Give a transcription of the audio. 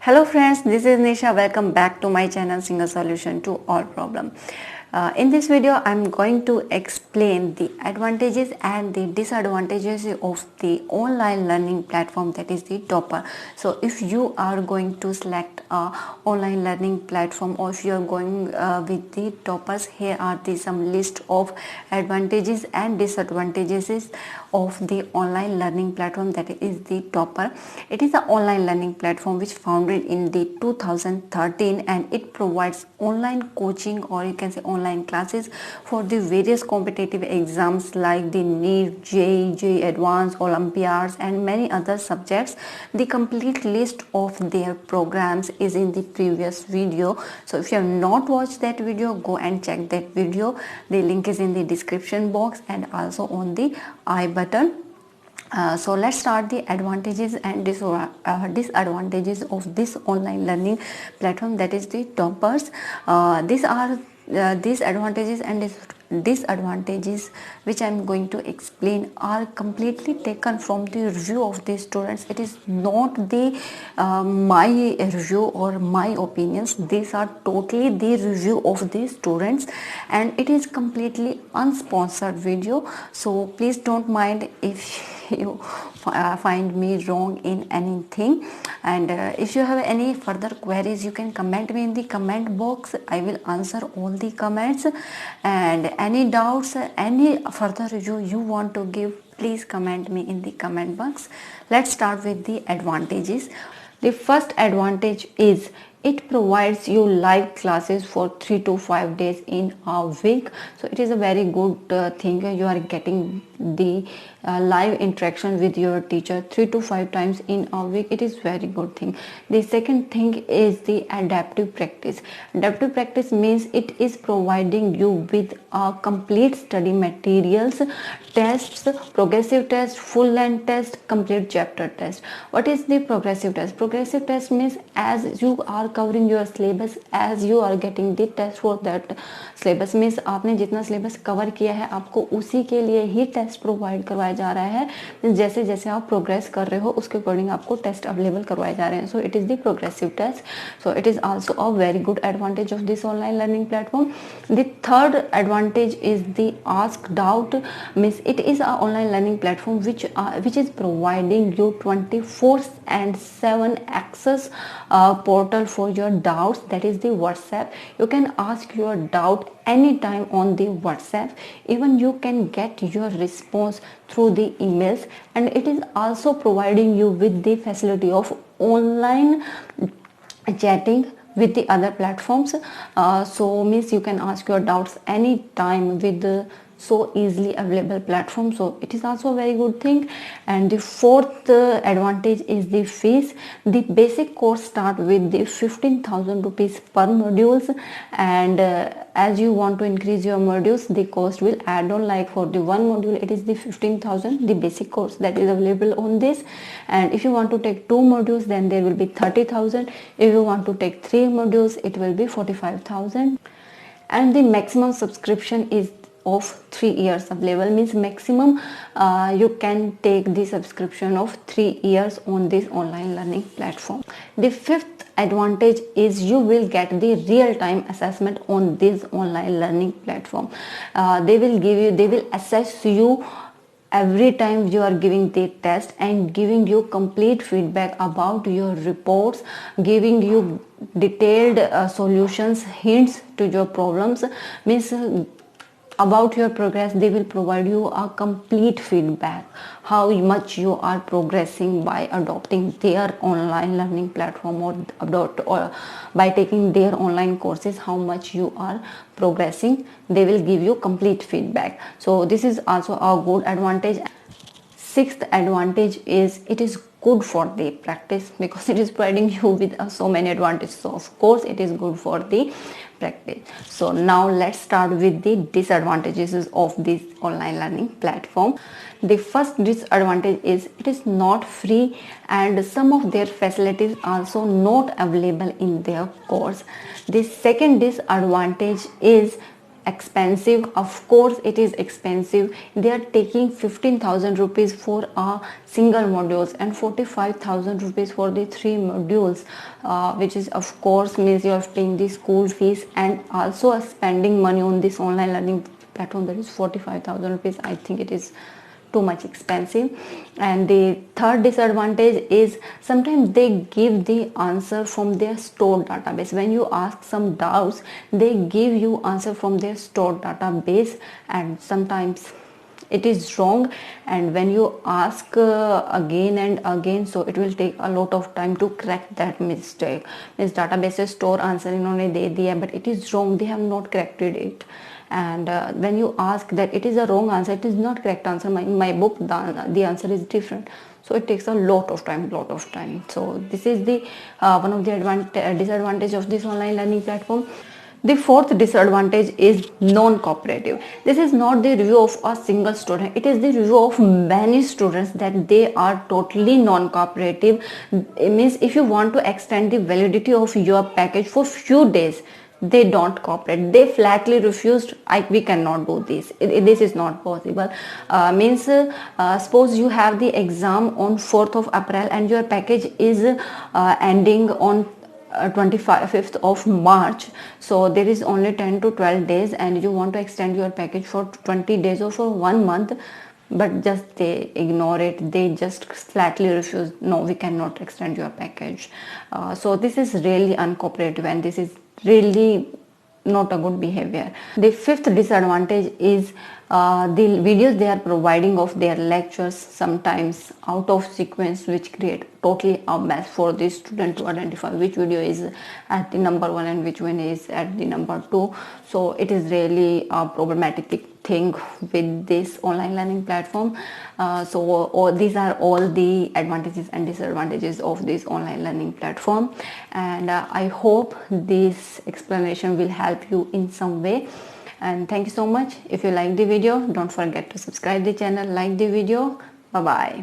Hello friends, this is Nisha. Welcome back to my channel Single Solution to All Problem. In this video, I'm going to explain the advantages and the disadvantages of the online learning platform, that is the Topper. So if you are going to select a online learning platform, or if you are going with the Toppers, here are the some list of advantages and disadvantages of the online learning platform, that is the Topper. It is an online learning platform which founded in the 2013, and it provides online coaching, or you can say online classes, for the various competitive exams like the NEET, JEE, Advanced, Olympiads and many other subjects. The complete list of their programs is in the previous video. So if you have not watched that video, go and check that video. The link is in the description box and also on the I button. So let's start the advantages and disadvantages of this online learning platform, that is the Toppers. These advantages and disadvantages which I'm going to explain are completely taken from the review of the students. It is not the my review or my opinions. These are totally the review of the students, and it is completely unsponsored video. So please don't mind if you find me wrong in anything, and if you have any further queries, you can comment me in the comment box. I will answer all the comments, and any doubts, any further review you want to give, please comment me in the comment box. Let's start with the advantages. The first advantage is it provides you live classes for 3 to 5 days in a week. So it is a very good thing. You are getting the live interaction with your teacher 3 to 5 times in a week. It is very good thing. The second thing is the adaptive practice. Adaptive practice means it is providing you with a complete study materials, tests, progressive test, full length test, complete chapter test. What is the progressive test? Progressive test means as you are covering your syllabus, as you are getting the test for that syllabus, means आपने जितना syllabus cover किया है आपको उसी के लिए ही test provide करवाया जा रहा है. जैसे जैसे आप प्रोग्रेस कर रहे हो उसके अकॉर्डिंग आपको टेस्ट अवेलेबल करवाए जा रहे हैं. So it is the progressive test. So it is also a very good advantage of this online learning platform. The third advantage is the ask doubt, means it is a online learning platform which is providing you 24/7 access portal for your doubts, that is the WhatsApp. You can ask your doubt anytime on the WhatsApp. Even you can get your response through the emails, and it is also providing you with the facility of online chatting with the other platforms. So means you can ask your doubts anytime with the so easily available platform. So it is also a very good thing. And the fourth advantage is the fees. The basic course start with the 15,000 rupees per modules, and as you want to increase your modules, the cost will add on. Like for the one module it is the 15,000, the basic course that is available on this, and if you want to take 2 modules then there will be 30,000. If you want to take 3 modules it will be 45,000, and the maximum subscription is of 3 years available, means maximum you can take the subscription of 3 years on this online learning platform. The fifth advantage is you will get the real-time assessment on this online learning platform. They will assess you every time you are giving the test and giving you complete feedback about your reports, giving you detailed solutions, hints to your problems, means about your progress. They will provide you a complete feedback how much you are progressing by adopting their online learning platform, or by taking their online courses, how much you are progressing. They will give you complete feedback. So this is also a good advantage. Sixth advantage is it is good for the practice, because it is providing you with so many advantages. So of course it is good for the practice. So now let's start with the disadvantages of this online learning platform. The first disadvantage is it is not free, and some of their facilities also not available in their course. The second disadvantage is expensive? Of course it is expensive. They are taking 15,000 rupees for a single modules and 45,000 rupees for the 3 modules, which is of course means you are paying the school fees and also spending money on this online learning platform. That is 45,000 rupees. I think it is too much expensive. And the third disadvantage is sometimes they give the answer from their stored database. When you ask some doubts, they give you answer from their stored database, and sometimes it is wrong. And when you ask again and again, so it will take a lot of time to correct that mistake. Means databases store answer इन्होंने दे दिया but it is wrong, they have not corrected it. And when you ask that it is a wrong answer, it is not correct answer, my book the answer is different, so it takes a lot of time. So this is the one of the disadvantage of this online learning platform. The fourth disadvantage is non-cooperative. This is not the review of a single student, it is the review of many students that they are totally non-cooperative. It means if you want to extend the validity of your package for few days, they don't cooperate, they flatly refused. We cannot do this, this is not possible. Suppose you have the exam on 4th of April and your package is ending on 25th of March, so there is only 10 to 12 days and you want to extend your package for 20 days or for 1 month, but just they ignore it, they just flatly refuse, no, we cannot extend your package. So this is really uncooperative and this is really not a good behavior. The fifth disadvantage is the videos they are providing of their lectures sometimes out of sequence, which create totally a mess for the student to identify which video is at the number 1 and which one is at the number 2. So it is really a problematic thing with this online learning platform. These are all the advantages and disadvantages of this online learning platform, and I hope this explanation will help you in some way. And thank you so much. If you like the video, don't forget to subscribe the channel, like the video. Bye bye.